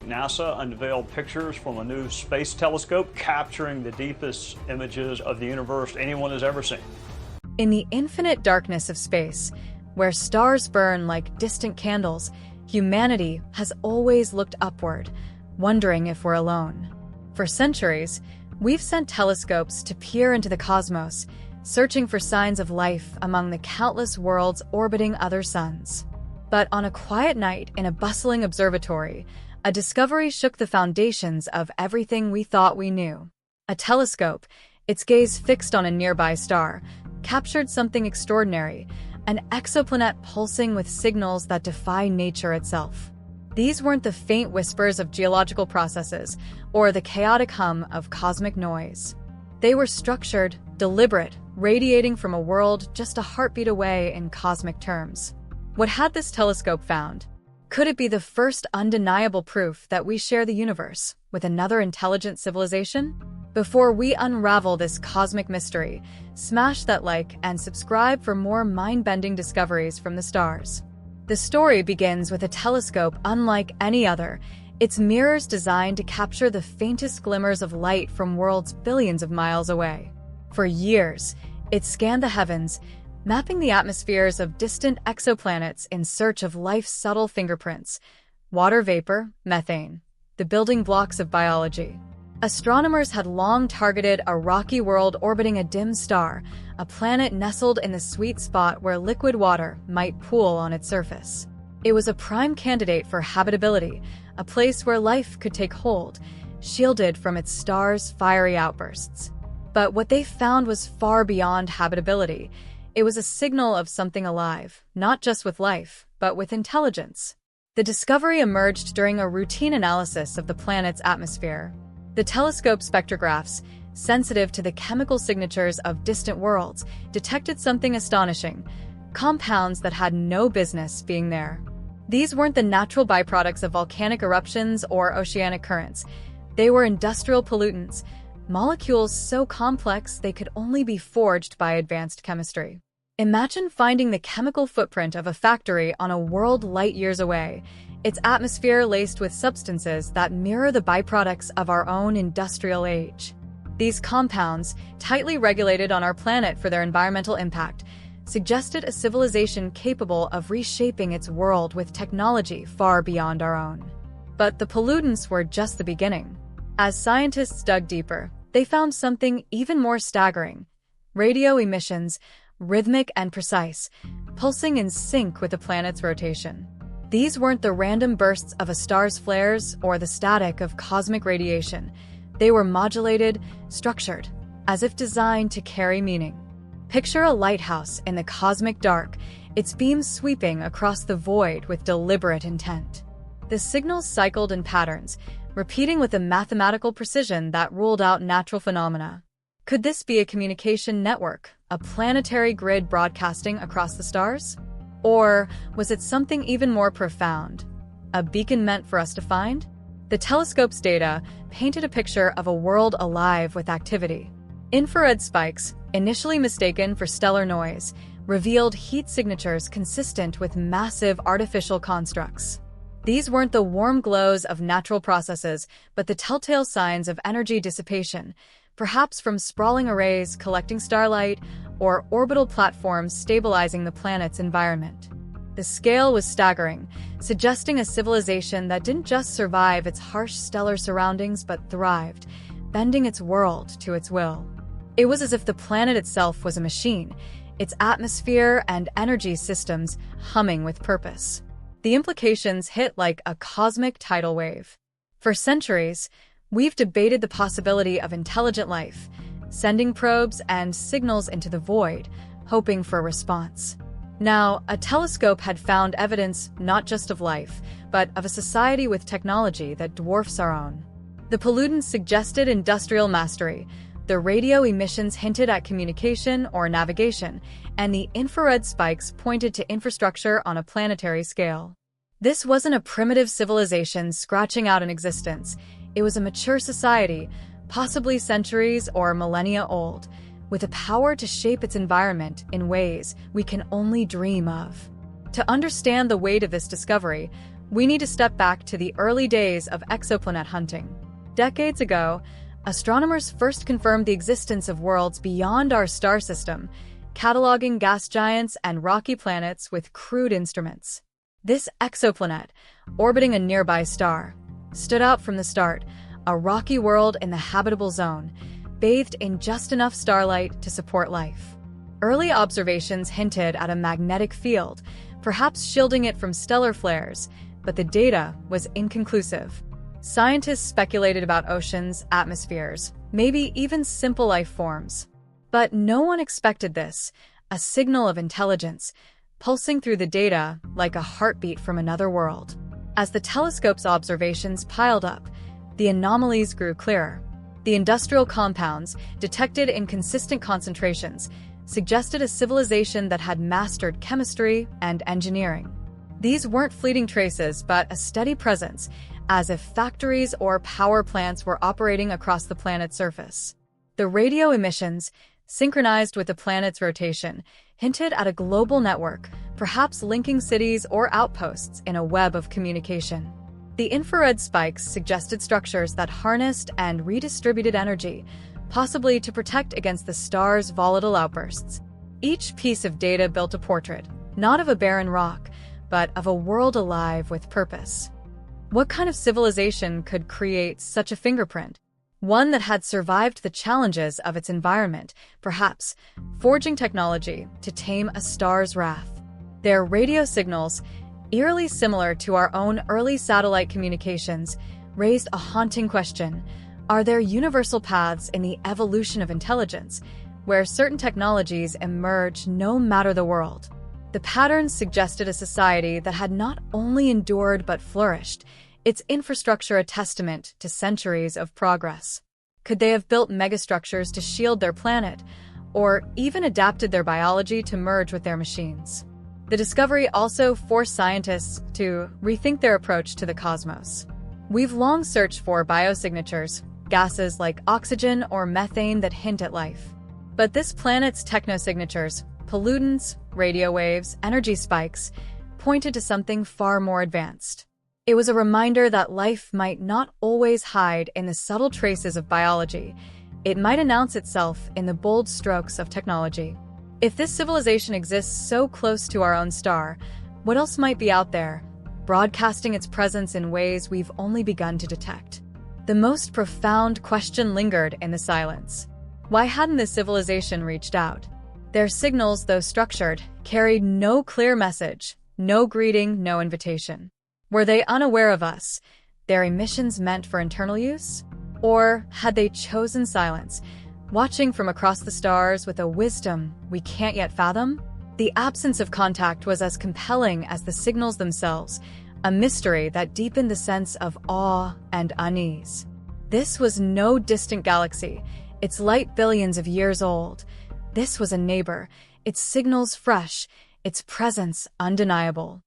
NASA unveiled pictures from a new space telescope capturing the deepest images of the universe anyone has ever seen. In the infinite darkness of space, where stars burn like distant candles, humanity has always looked upward, wondering if we're alone. For centuries, we've sent telescopes to peer into the cosmos, searching for signs of life among the countless worlds orbiting other suns. But on a quiet night in a bustling observatory, a discovery shook the foundations of everything we thought we knew. A telescope, its gaze fixed on a nearby star, captured something extraordinary, an exoplanet pulsing with signals that defy nature itself. These weren't the faint whispers of geological processes or the chaotic hum of cosmic noise. They were structured, deliberate, radiating from a world just a heartbeat away in cosmic terms. What had this telescope found? Could it be the first undeniable proof that we share the universe with another intelligent civilization? Before we unravel this cosmic mystery, smash that like and subscribe for more mind-bending discoveries from the stars. The story begins with a telescope unlike any other, its mirrors designed to capture the faintest glimmers of light from worlds billions of miles away. For years, it scanned the heavens, mapping the atmospheres of distant exoplanets in search of life's subtle fingerprints: water vapor, methane, the building blocks of biology. Astronomers had long targeted a rocky world orbiting a dim star, a planet nestled in the sweet spot where liquid water might pool on its surface. It was a prime candidate for habitability, a place where life could take hold, shielded from its star's fiery outbursts. But what they found was far beyond habitability. It was a signal of something alive, not just with life, but with intelligence. The discovery emerged during a routine analysis of the planet's atmosphere. The telescope spectrographs, sensitive to the chemical signatures of distant worlds, detected something astonishing: compounds that had no business being there. These weren't the natural byproducts of volcanic eruptions or oceanic currents. They were industrial pollutants, molecules so complex they could only be forged by advanced chemistry. Imagine finding the chemical footprint of a factory on a world light years away, its atmosphere laced with substances that mirror the byproducts of our own industrial age. These compounds, tightly regulated on our planet for their environmental impact, suggested a civilization capable of reshaping its world with technology far beyond our own. But the pollutants were just the beginning. As scientists dug deeper, they found something even more staggering: radio emissions, rhythmic and precise, pulsing in sync with the planet's rotation. These weren't the random bursts of a star's flares or the static of cosmic radiation. They were modulated, structured, as if designed to carry meaning. Picture a lighthouse in the cosmic dark, its beams sweeping across the void with deliberate intent. The signals cycled in patterns, repeating with a mathematical precision that ruled out natural phenomena. Could this be a communication network, a planetary grid broadcasting across the stars? Or was it something even more profound? A beacon meant for us to find? The telescope's data painted a picture of a world alive with activity. Infrared spikes, initially mistaken for stellar noise, revealed heat signatures consistent with massive artificial constructs. These weren't the warm glows of natural processes, but the telltale signs of energy dissipation, perhaps from sprawling arrays collecting starlight or orbital platforms stabilizing the planet's environment. The scale was staggering, suggesting a civilization that didn't just survive its harsh stellar surroundings but thrived, bending its world to its will. It was as if the planet itself was a machine, its atmosphere and energy systems humming with purpose. The implications hit like a cosmic tidal wave. For centuries, we've debated the possibility of intelligent life, sending probes and signals into the void, hoping for a response. Now, a telescope had found evidence not just of life, but of a society with technology that dwarfs our own. The pollutants suggested industrial mastery, the radio emissions hinted at communication or navigation, and the infrared spikes pointed to infrastructure on a planetary scale. This wasn't a primitive civilization scratching out an existence. It was a mature society, possibly centuries or millennia old, with the power to shape its environment in ways we can only dream of. To understand the weight of this discovery, We need to step back to the early days of exoplanet hunting. Decades ago, astronomers first confirmed the existence of worlds beyond our star system, cataloging gas giants and rocky planets with crude instruments. This exoplanet, orbiting a nearby star, stood out from the start, a rocky world in the habitable zone, bathed in just enough starlight to support life. Early observations hinted at a magnetic field, perhaps shielding it from stellar flares, but the data was inconclusive. Scientists speculated about oceans, atmospheres, maybe even simple life forms. But no one expected this, a signal of intelligence, pulsing through the data like a heartbeat from another world. As the telescope's observations piled up, the anomalies grew clearer. The industrial compounds, detected in consistent concentrations, suggested a civilization that had mastered chemistry and engineering. These weren't fleeting traces, but a steady presence, as if factories or power plants were operating across the planet's surface. The radio emissions, synchronized with the planet's rotation, hinted at a global network, perhaps linking cities or outposts in a web of communication. The infrared spikes suggested structures that harnessed and redistributed energy, possibly to protect against the star's volatile outbursts. Each piece of data built a portrait, not of a barren rock, but of a world alive with purpose. What kind of civilization could create such a fingerprint? One that had survived the challenges of its environment, perhaps forging technology to tame a star's wrath. Their radio signals, eerily similar to our own early satellite communications, raised a haunting question. Are there universal paths in the evolution of intelligence, where certain technologies emerge no matter the world? The patterns suggested a society that had not only endured but flourished, its infrastructure a testament to centuries of progress. Could they have built megastructures to shield their planet, or even adapted their biology to merge with their machines? The discovery also forced scientists to rethink their approach to the cosmos. We've long searched for biosignatures, gases like oxygen or methane that hint at life. But this planet's technosignatures, pollutants, radio waves, energy spikes, pointed to something far more advanced. It was a reminder that life might not always hide in the subtle traces of biology. It might announce itself in the bold strokes of technology. If this civilization exists so close to our own star, what else might be out there, broadcasting its presence in ways we've only begun to detect? The most profound question lingered in the silence. Why hadn't this civilization reached out? Their signals, though structured, carried no clear message, no greeting, no invitation. Were they unaware of us, their emissions meant for internal use? Or had they chosen silence, watching from across the stars with a wisdom we can't yet fathom? The absence of contact was as compelling as the signals themselves, a mystery that deepened the sense of awe and unease. This was no distant galaxy, its light billions of years old. This was a neighbor, its signals fresh, its presence undeniable.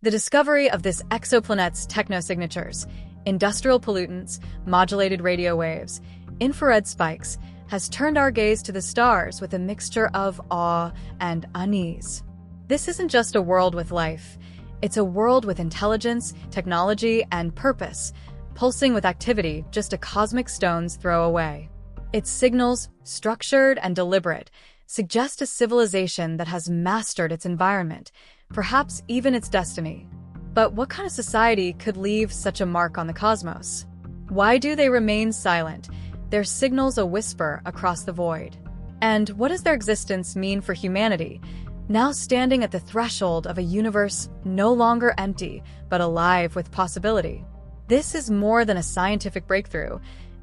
The discovery of this exoplanet's technosignatures, industrial pollutants, modulated radio waves, infrared spikes, has turned our gaze to the stars with a mixture of awe and unease. This isn't just a world with life. It's a world with intelligence, technology, and purpose, pulsing with activity just a cosmic stone's throw away. Its signals, structured and deliberate, suggest a civilization that has mastered its environment, perhaps even its destiny. But what kind of society could leave such a mark on the cosmos? Why do they remain silent, their signals a whisper across the void? And what does their existence mean for humanity, now standing at the threshold of a universe no longer empty, but alive with possibility? This is more than a scientific breakthrough.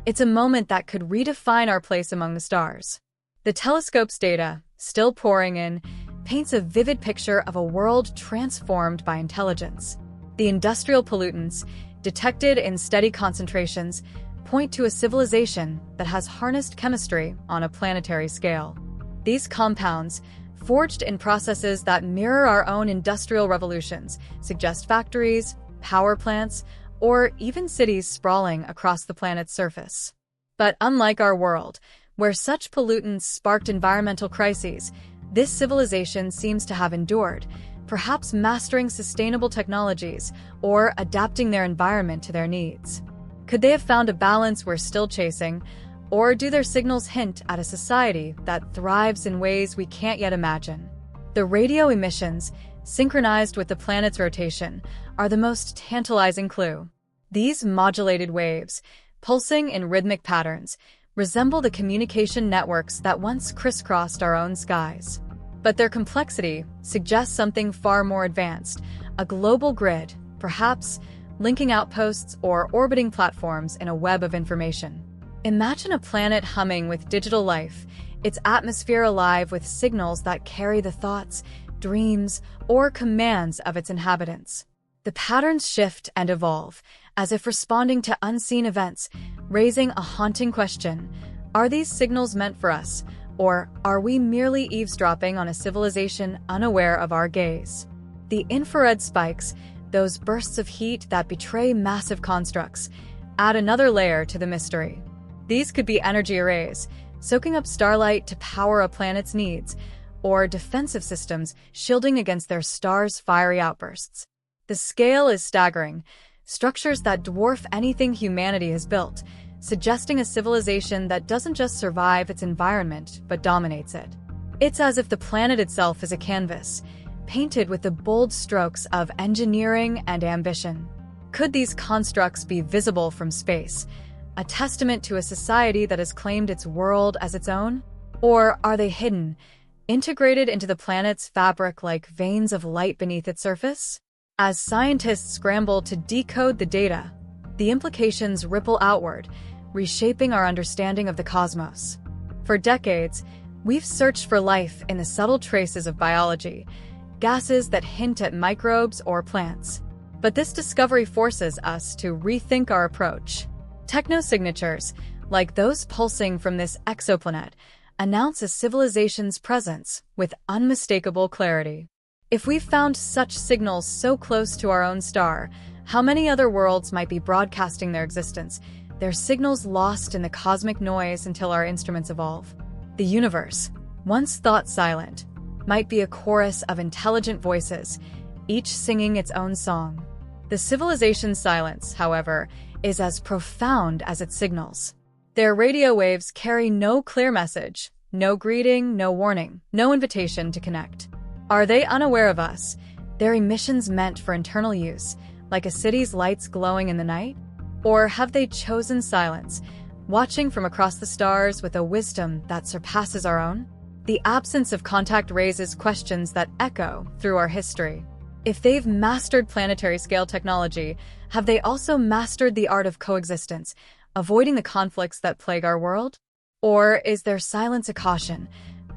It's a moment that could redefine our place among the stars. The telescope's data, still pouring in, paints a vivid picture of a world transformed by intelligence. The industrial pollutants, detected in steady concentrations, point to a civilization that has harnessed chemistry on a planetary scale. These compounds, forged in processes that mirror our own industrial revolutions, suggest factories, power plants, or even cities sprawling across the planet's surface. But unlike our world, where such pollutants sparked environmental crises, this civilization seems to have endured, perhaps mastering sustainable technologies or adapting their environment to their needs. Could they have found a balance we're still chasing, or do their signals hint at a society that thrives in ways we can't yet imagine? The radio emissions, synchronized with the planet's rotation, are the most tantalizing clue. These modulated waves, pulsing in rhythmic patterns, resemble the communication networks that once crisscrossed our own skies. But their complexity suggests something far more advanced, a global grid, perhaps linking outposts or orbiting platforms in a web of information. Imagine a planet humming with digital life, its atmosphere alive with signals that carry the thoughts, dreams, or commands of its inhabitants. The patterns shift and evolve, as if responding to unseen events, raising a haunting question: are these signals meant for us, or are we merely eavesdropping on a civilization unaware of our gaze? The infrared spikes, those bursts of heat that betray massive constructs, add another layer to the mystery. These could be energy arrays, soaking up starlight to power a planet's needs, or defensive systems shielding against their star's fiery outbursts. The scale is staggering, structures that dwarf anything humanity has built, suggesting a civilization that doesn't just survive its environment, but dominates it. It's as if the planet itself is a canvas, painted with the bold strokes of engineering and ambition. Could these constructs be visible from space, a testament to a society that has claimed its world as its own? Or are they hidden, integrated into the planet's fabric like veins of light beneath its surface? As scientists scramble to decode the data, the implications ripple outward, reshaping our understanding of the cosmos. For decades, we've searched for life in the subtle traces of biology, gases that hint at microbes or plants. But this discovery forces us to rethink our approach. Technosignatures, like those pulsing from this exoplanet, announce a civilization's presence with unmistakable clarity. If we've found such signals so close to our own star, how many other worlds might be broadcasting their existence, their signals lost in the cosmic noise until our instruments evolve? The universe, once thought silent, might be a chorus of intelligent voices, each singing its own song. The civilization's silence, however, is as profound as its signals. Their radio waves carry no clear message, no greeting, no warning, no invitation to connect. Are they unaware of us, their emissions meant for internal use, like a city's lights glowing in the night? Or have they chosen silence, watching from across the stars with a wisdom that surpasses our own? The absence of contact raises questions that echo through our history. If they've mastered planetary-scale technology, have they also mastered the art of coexistence, avoiding the conflicts that plague our world? Or is their silence a caution,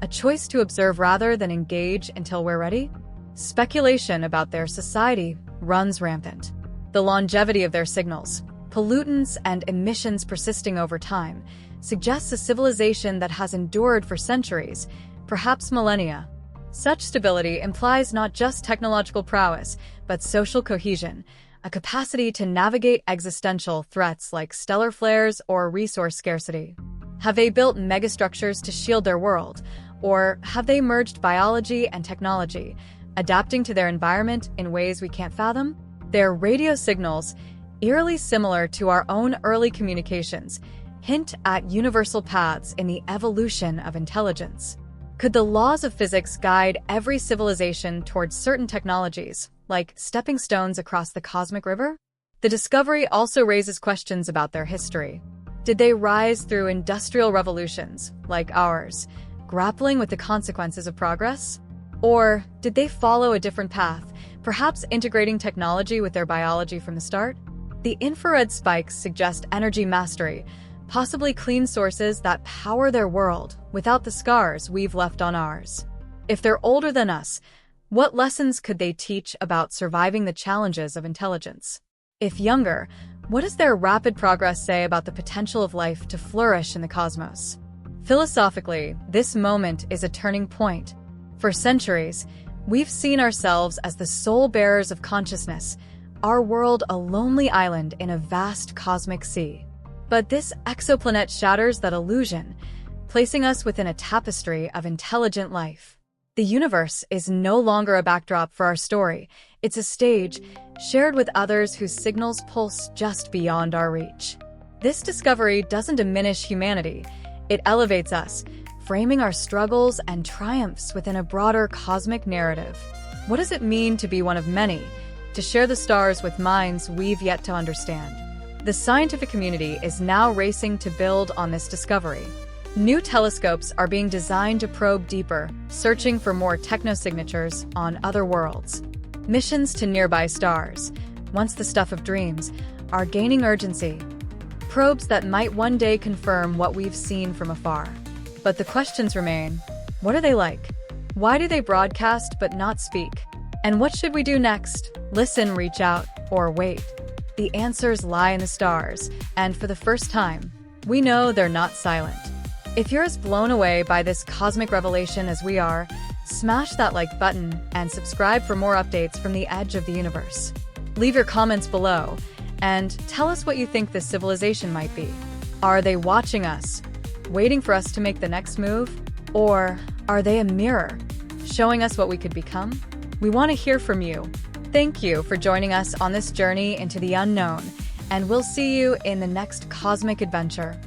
a choice to observe rather than engage until we're ready? Speculation about their society runs rampant. The longevity of their signals, pollutants and emissions persisting over time, suggests a civilization that has endured for centuries, perhaps millennia. Such stability implies not just technological prowess, but social cohesion, a capacity to navigate existential threats like stellar flares or resource scarcity. Have they built megastructures to shield their world, or have they merged biology and technology, adapting to their environment in ways we can't fathom? Their radio signals, eerily similar to our own early communications, hint at universal paths in the evolution of intelligence. Could the laws of physics guide every civilization towards certain technologies, like stepping stones across the cosmic river? The discovery also raises questions about their history. Did they rise through industrial revolutions, like ours, grappling with the consequences of progress? Or did they follow a different path, perhaps integrating technology with their biology from the start? The infrared spikes suggest energy mastery, possibly clean sources that power their world without the scars we've left on ours. If they're older than us, what lessons could they teach about surviving the challenges of intelligence? If younger, what does their rapid progress say about the potential of life to flourish in the cosmos? Philosophically, this moment is a turning point. For centuries, we've seen ourselves as the sole bearers of consciousness, our world a lonely island in a vast cosmic sea. But this exoplanet shatters that illusion, placing us within a tapestry of intelligent life. The universe is no longer a backdrop for our story. It's a stage shared with others whose signals pulse just beyond our reach. This discovery doesn't diminish humanity. It elevates us, framing our struggles and triumphs within a broader cosmic narrative. What does it mean to be one of many, to share the stars with minds we've yet to understand? The scientific community is now racing to build on this discovery. New telescopes are being designed to probe deeper, searching for more technosignatures on other worlds. Missions to nearby stars, once the stuff of dreams, are gaining urgency. Probes that might one day confirm what we've seen from afar. But the questions remain. What are they like? Why do they broadcast but not speak? And what should we do next? Listen, reach out, or wait? The answers lie in the stars, and for the first time, we know they're not silent. If you're as blown away by this cosmic revelation as we are, smash that like button and subscribe for more updates from the edge of the universe. Leave your comments below and tell us what you think this civilization might be. Are they watching us, waiting for us to make the next move? Or are they a mirror, showing us what we could become? We want to hear from you. Thank you for joining us on this journey into the unknown, and we'll see you in the next cosmic adventure.